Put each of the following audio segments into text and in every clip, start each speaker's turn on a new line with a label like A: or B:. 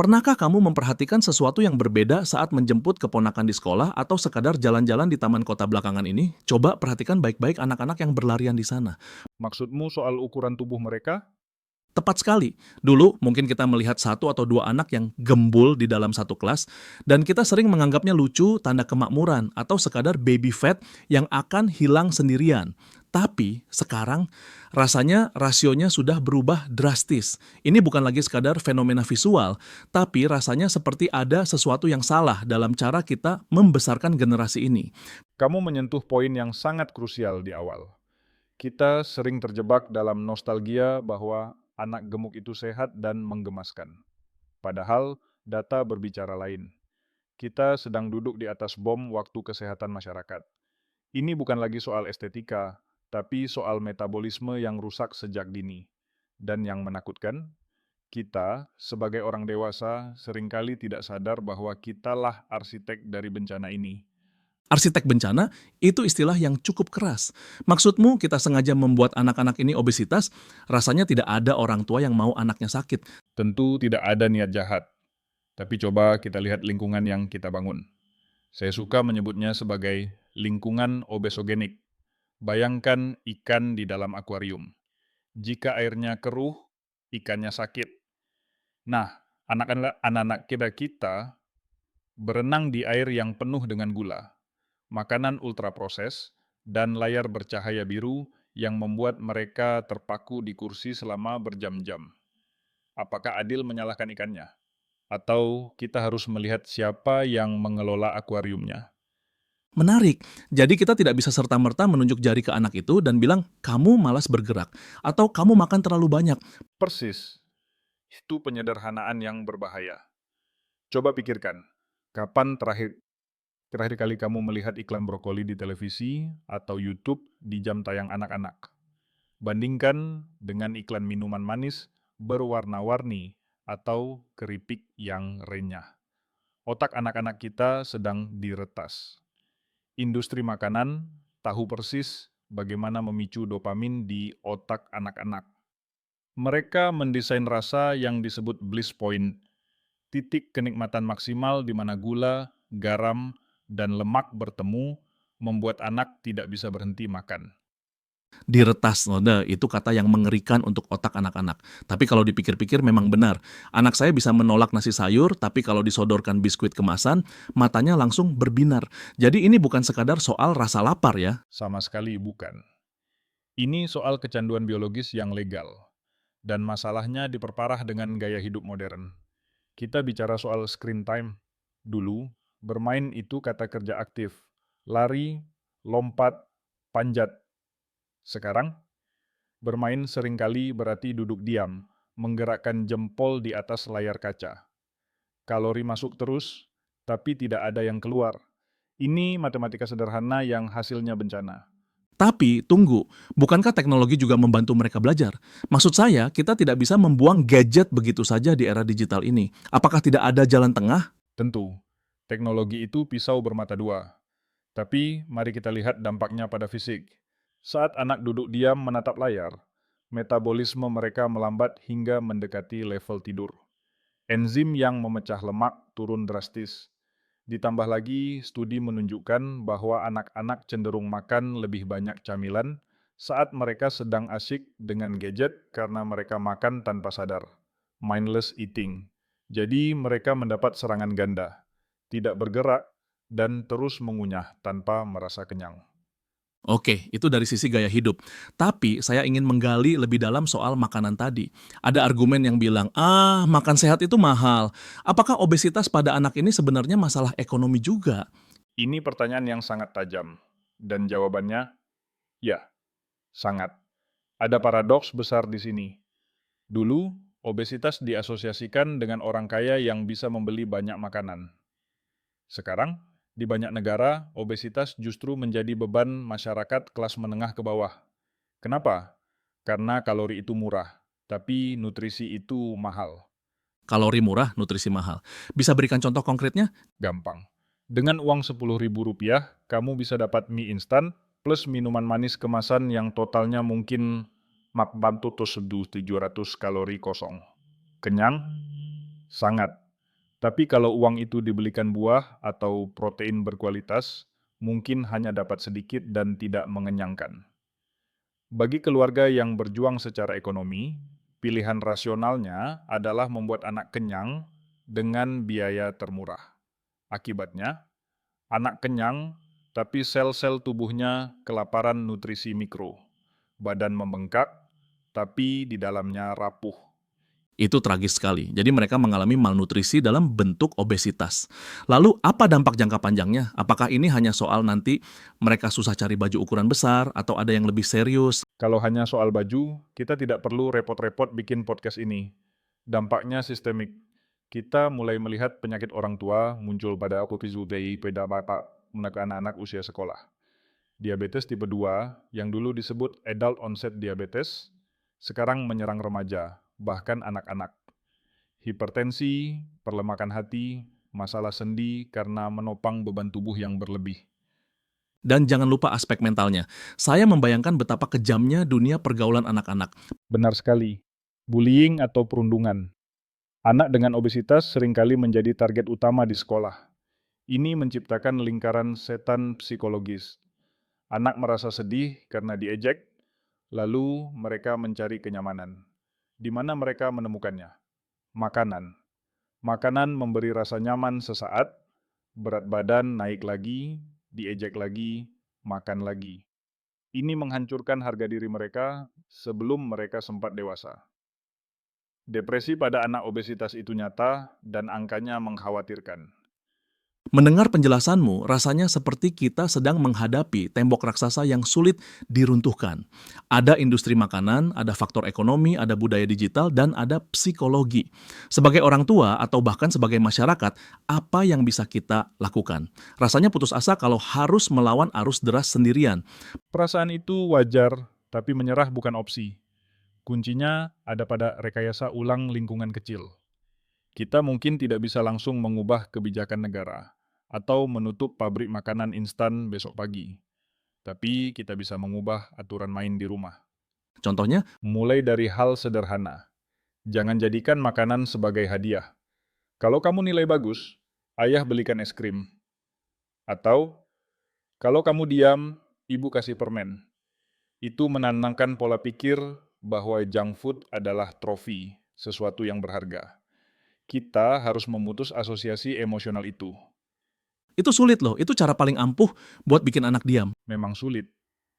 A: Pernahkah kamu memperhatikan sesuatu yang berbeda saat menjemput keponakan di sekolah atau sekadar jalan-jalan di taman kota belakangan ini? Coba perhatikan baik-baik anak-anak yang berlarian di sana.
B: Maksudmu soal ukuran tubuh mereka?
A: Tepat sekali. Dulu mungkin kita melihat satu atau dua anak yang gembul di dalam satu kelas, dan kita sering menganggapnya lucu, tanda kemakmuran, atau sekadar baby fat yang akan hilang sendirian. Tapi sekarang rasanya rasionya sudah berubah drastis. Ini bukan lagi sekadar fenomena visual, tapi rasanya seperti ada sesuatu yang salah dalam cara kita membesarkan generasi ini.
B: Kamu menyentuh poin yang sangat krusial di awal. Kita sering terjebak dalam nostalgia bahwa anak gemuk itu sehat dan menggemaskan. Padahal data berbicara lain. Kita sedang duduk di atas bom waktu kesehatan masyarakat. Ini bukan lagi soal estetika, tapi soal metabolisme yang rusak sejak dini. Dan yang menakutkan, kita sebagai orang dewasa seringkali tidak sadar bahwa kitalah arsitek dari bencana ini.
A: Arsitek bencana itu istilah yang cukup keras. Maksudmu kita sengaja membuat anak-anak ini obesitas, rasanya tidak ada orang tua yang mau anaknya sakit.
B: Tentu tidak ada niat jahat, tapi coba kita lihat lingkungan yang kita bangun. Saya suka menyebutnya sebagai lingkungan obesogenik. Bayangkan ikan di dalam akuarium. Jika airnya keruh, ikannya sakit. Nah, anak-anak kita berenang di air yang penuh dengan gula, makanan ultraproses, dan layar bercahaya biru yang membuat mereka terpaku di kursi selama berjam-jam. Apakah adil menyalahkan ikannya? Atau kita harus melihat siapa yang mengelola akuariumnya?
A: Menarik. Jadi kita tidak bisa serta-merta menunjuk jari ke anak itu dan bilang, kamu malas bergerak, atau kamu makan terlalu banyak.
B: Persis, itu penyederhanaan yang berbahaya. Coba pikirkan, kapan terakhir kali kamu melihat iklan brokoli di televisi atau YouTube di jam tayang anak-anak? Bandingkan dengan iklan minuman manis berwarna-warni atau keripik yang renyah. Otak anak-anak kita sedang diretas. Industri makanan tahu persis bagaimana memicu dopamin di otak anak-anak. Mereka mendesain rasa yang disebut bliss point, titik kenikmatan maksimal di mana gula, garam, dan lemak bertemu membuat anak tidak bisa berhenti makan.
A: Diretas, itu kata yang mengerikan untuk otak anak-anak. Tapi kalau dipikir-pikir memang benar. Anak saya bisa menolak nasi sayur, tapi kalau disodorkan biskuit kemasan, matanya langsung berbinar. Jadi ini bukan sekadar soal rasa lapar ya.
B: Sama sekali bukan. Ini soal kecanduan biologis yang legal, dan masalahnya diperparah dengan gaya hidup modern. Kita bicara soal screen time. Dulu, bermain itu kata kerja aktif. Lari, lompat, panjat. Sekarang, bermain seringkali berarti duduk diam, menggerakkan jempol di atas layar kaca. Kalori masuk terus, tapi tidak ada yang keluar. Ini matematika sederhana yang hasilnya bencana.
A: Tapi tunggu, bukankah teknologi juga membantu mereka belajar? Maksud saya, kita tidak bisa membuang gadget begitu saja di era digital ini. Apakah tidak ada jalan tengah?
B: Tentu, teknologi itu pisau bermata dua. Tapi mari kita lihat dampaknya pada fisik. Saat anak duduk diam menatap layar, metabolisme mereka melambat hingga mendekati level tidur. Enzim yang memecah lemak turun drastis. Ditambah lagi, studi menunjukkan bahwa anak-anak cenderung makan lebih banyak camilan saat mereka sedang asyik dengan gadget karena mereka makan tanpa sadar. Mindless eating. Jadi mereka mendapat serangan ganda, tidak bergerak, dan terus mengunyah tanpa merasa kenyang.
A: Oke, itu dari sisi gaya hidup. Tapi saya ingin menggali lebih dalam soal makanan tadi. Ada argumen yang bilang, makan sehat itu mahal. Apakah obesitas pada anak ini sebenarnya masalah ekonomi juga?
B: Ini pertanyaan yang sangat tajam, dan jawabannya, ya, sangat. Ada paradoks besar di sini. Dulu, obesitas diasosiasikan dengan orang kaya yang bisa membeli banyak makanan. Sekarang, di banyak negara, obesitas justru menjadi beban masyarakat kelas menengah ke bawah. Kenapa? Karena kalori itu murah, tapi nutrisi itu mahal.
A: Kalori murah, nutrisi mahal. Bisa berikan contoh konkretnya?
B: Gampang. Dengan uang Rp10.000, kamu bisa dapat mie instan plus minuman manis kemasan yang totalnya mungkin 400-700 kalori kosong. Kenyang? Sangat. Tapi kalau uang itu dibelikan buah atau protein berkualitas, mungkin hanya dapat sedikit dan tidak mengenyangkan. Bagi keluarga yang berjuang secara ekonomi, pilihan rasionalnya adalah membuat anak kenyang dengan biaya termurah. Akibatnya, anak kenyang tapi sel-sel tubuhnya kelaparan nutrisi mikro. Badan membengkak, tapi di dalamnya rapuh.
A: Itu tragis sekali. Jadi mereka mengalami malnutrisi dalam bentuk obesitas. Lalu apa dampak jangka panjangnya? Apakah ini hanya soal nanti mereka susah cari baju ukuran besar atau ada yang lebih serius?
B: Kalau hanya soal baju, kita tidak perlu repot-repot bikin podcast ini. Dampaknya sistemik. Kita mulai melihat penyakit orang tua muncul pada pada bapak anak-anak usia sekolah. Diabetes tipe 2, yang dulu disebut adult onset diabetes, sekarang menyerang remaja, bahkan anak-anak. Hipertensi, perlemakan hati, masalah sendi karena menopang beban tubuh yang berlebih.
A: Dan jangan lupa aspek mentalnya. Saya membayangkan betapa kejamnya dunia pergaulan anak-anak.
B: Benar sekali. Bullying atau perundungan. Anak dengan obesitas seringkali menjadi target utama di sekolah. Ini menciptakan lingkaran setan psikologis. Anak merasa sedih karena diejek, lalu mereka mencari kenyamanan. Di mana mereka menemukannya? Makanan. Makanan memberi rasa nyaman sesaat, berat badan naik lagi, diejek lagi, makan lagi. Ini menghancurkan harga diri mereka sebelum mereka sempat dewasa. Depresi pada anak obesitas itu nyata dan angkanya mengkhawatirkan.
A: Mendengar penjelasanmu, rasanya seperti kita sedang menghadapi tembok raksasa yang sulit diruntuhkan. Ada industri makanan, ada faktor ekonomi, ada budaya digital, dan ada psikologi. Sebagai orang tua atau bahkan sebagai masyarakat, apa yang bisa kita lakukan? Rasanya putus asa kalau harus melawan arus deras sendirian.
B: Perasaan itu wajar, tapi menyerah bukan opsi. Kuncinya ada pada rekayasa ulang lingkungan kecil. Kita mungkin tidak bisa langsung mengubah kebijakan negara atau menutup pabrik makanan instan besok pagi. Tapi kita bisa mengubah aturan main di rumah.
A: Contohnya,
B: Mulai dari hal sederhana. Jangan jadikan makanan sebagai hadiah. Kalau kamu nilai bagus, ayah belikan es krim. Atau, kalau kamu diam, ibu kasih permen. Itu menanamkan pola pikir bahwa junk food adalah trofi, sesuatu yang berharga. Kita harus memutus asosiasi emosional itu.
A: itu sulit loh. Itu cara paling ampuh buat bikin anak diam.
B: Memang sulit,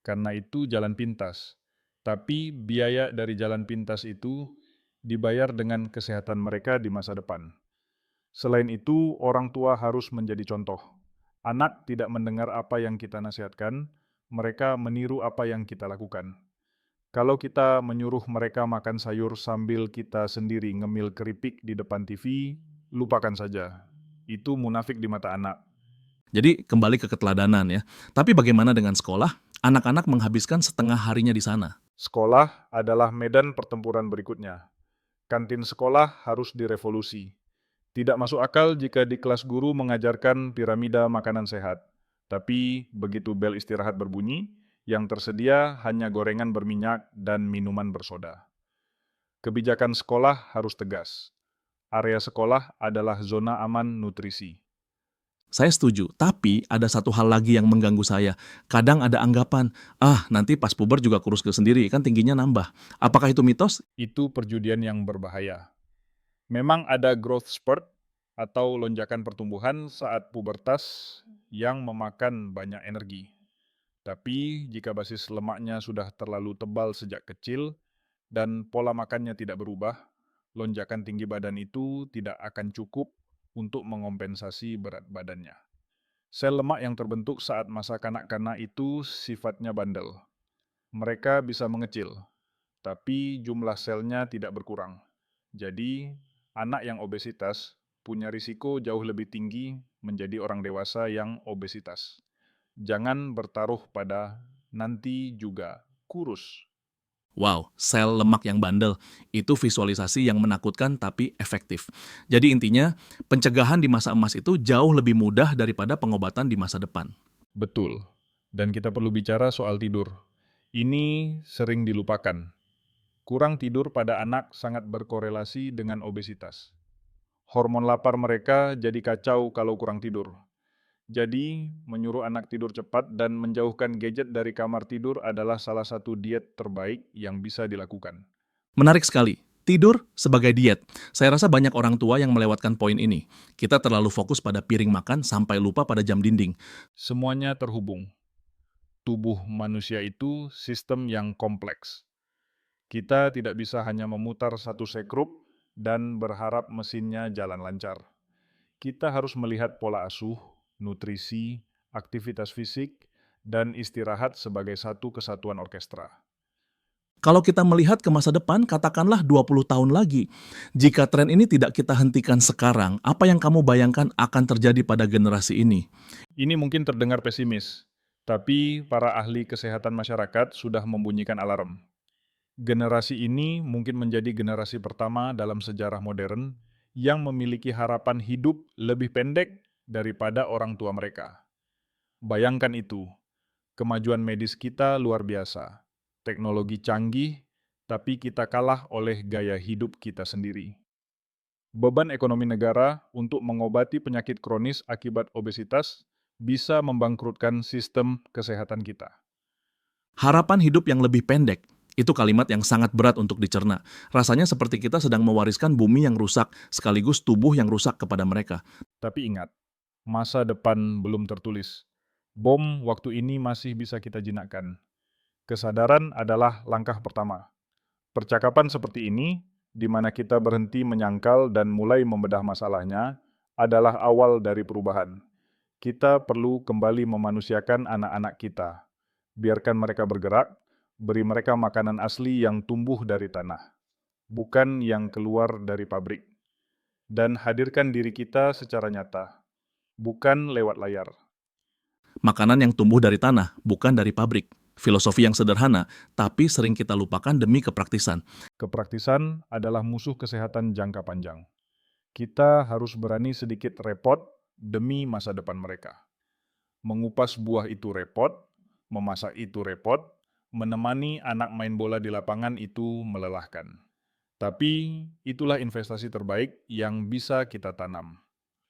B: karena itu jalan pintas. Tapi biaya dari jalan pintas itu dibayar dengan kesehatan mereka di masa depan. Selain itu, orang tua harus menjadi contoh. Anak tidak mendengar apa yang kita nasihatkan, mereka meniru apa yang kita lakukan. Kalau kita menyuruh mereka makan sayur sambil kita sendiri ngemil keripik di depan TV, lupakan saja. Itu munafik di mata anak.
A: Jadi kembali ke keteladanan ya. Tapi bagaimana dengan sekolah? Anak-anak menghabiskan setengah harinya di sana.
B: Sekolah adalah medan pertempuran berikutnya. Kantin sekolah harus direvolusi. Tidak masuk akal jika di kelas guru mengajarkan piramida makanan sehat. Tapi begitu bel istirahat berbunyi, yang tersedia hanya gorengan berminyak dan minuman bersoda. Kebijakan sekolah harus tegas. Area sekolah adalah zona aman nutrisi.
A: Saya setuju, tapi ada satu hal lagi yang mengganggu saya. Kadang ada anggapan, nanti pas puber juga kurus ke sendiri, kan tingginya nambah. Apakah itu mitos?
B: Itu perjudian yang berbahaya. Memang ada growth spurt atau lonjakan pertumbuhan saat pubertas yang memakan banyak energi. Tapi jika basis lemaknya sudah terlalu tebal sejak kecil dan pola makannya tidak berubah, lonjakan tinggi badan itu tidak akan cukup untuk mengompensasi berat badannya. Sel lemak yang terbentuk saat masa kanak-kanak itu sifatnya bandel. Mereka bisa mengecil, tapi jumlah selnya tidak berkurang. Jadi, anak yang obesitas punya risiko jauh lebih tinggi menjadi orang dewasa yang obesitas. Jangan bertaruh pada nanti juga kurus.
A: Wow, sel lemak yang bandel. Itu visualisasi yang menakutkan tapi efektif. Jadi intinya, pencegahan di masa emas itu jauh lebih mudah daripada pengobatan di masa depan.
B: Betul. Dan kita perlu bicara soal tidur. Ini sering dilupakan. Kurang tidur pada anak sangat berkorelasi dengan obesitas. Hormon lapar mereka jadi kacau kalau kurang tidur. Jadi, menyuruh anak tidur cepat dan menjauhkan gadget dari kamar tidur adalah salah satu diet terbaik yang bisa dilakukan.
A: Menarik sekali. Tidur sebagai diet. Saya rasa banyak orang tua yang melewatkan poin ini. Kita terlalu fokus pada piring makan sampai lupa pada jam dinding.
B: Semuanya terhubung. Tubuh manusia itu sistem yang kompleks. Kita tidak bisa hanya memutar satu sekrup dan berharap mesinnya jalan lancar. Kita harus melihat pola asuh, nutrisi, aktivitas fisik, dan istirahat sebagai satu kesatuan orkestra.
A: Kalau kita melihat ke masa depan, katakanlah 20 tahun lagi. Jika tren ini tidak kita hentikan sekarang, apa yang kamu bayangkan akan terjadi pada generasi ini?
B: Ini mungkin terdengar pesimis, tapi para ahli kesehatan masyarakat sudah membunyikan alarm. Generasi ini mungkin menjadi generasi pertama dalam sejarah modern yang memiliki harapan hidup lebih pendek daripada orang tua mereka. Bayangkan itu, kemajuan medis kita luar biasa, teknologi canggih, tapi kita kalah oleh gaya hidup kita sendiri. Beban ekonomi negara untuk mengobati penyakit kronis akibat obesitas bisa membangkrutkan sistem kesehatan kita.
A: Harapan hidup yang lebih pendek. Itu kalimat yang sangat berat untuk dicerna. Rasanya seperti kita sedang mewariskan bumi yang rusak, sekaligus tubuh yang rusak kepada mereka.
B: Tapi ingat, masa depan belum tertulis. Bom waktu ini masih bisa kita jinakkan. Kesadaran adalah langkah pertama. Percakapan seperti ini, di mana kita berhenti menyangkal dan mulai membedah masalahnya, adalah awal dari perubahan. Kita perlu kembali memanusiakan anak-anak kita. Biarkan mereka bergerak, beri mereka makanan asli yang tumbuh dari tanah, bukan yang keluar dari pabrik. Dan hadirkan diri kita secara nyata, bukan lewat layar.
A: Makanan yang tumbuh dari tanah, bukan dari pabrik. Filosofi yang sederhana, tapi sering kita lupakan demi kepraktisan.
B: Kepraktisan adalah musuh kesehatan jangka panjang. Kita harus berani sedikit repot demi masa depan mereka. Mengupas buah itu repot, memasak itu repot, menemani anak main bola di lapangan itu melelahkan. Tapi itulah investasi terbaik yang bisa kita tanam.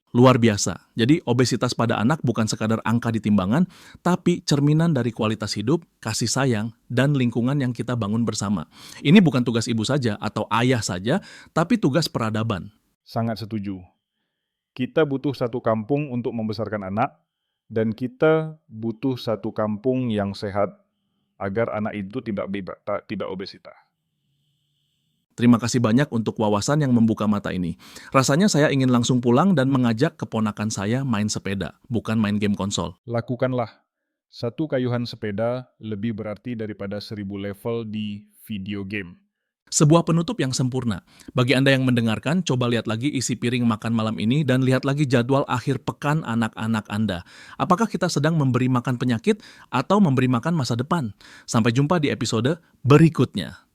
A: Luar biasa. Jadi obesitas pada anak bukan sekadar angka di timbangan, tapi cerminan dari kualitas hidup, kasih sayang, dan lingkungan yang kita bangun bersama. Ini bukan tugas ibu saja atau ayah saja, tapi tugas peradaban.
B: Sangat setuju. Kita butuh satu kampung untuk membesarkan anak, dan kita butuh satu kampung yang sehat agar anak itu tidak obesitas.
A: Terima kasih banyak untuk wawasan yang membuka mata ini. Rasanya saya ingin langsung pulang dan mengajak keponakan saya main sepeda, bukan main game konsol.
B: Lakukanlah. Satu kayuhan sepeda lebih berarti daripada 1000 level di video game.
A: Sebuah penutup yang sempurna. Bagi Anda yang mendengarkan, coba lihat lagi isi piring makan malam ini dan lihat lagi jadwal akhir pekan anak-anak Anda. Apakah kita sedang memberi makan penyakit atau memberi makan masa depan? Sampai jumpa di episode berikutnya.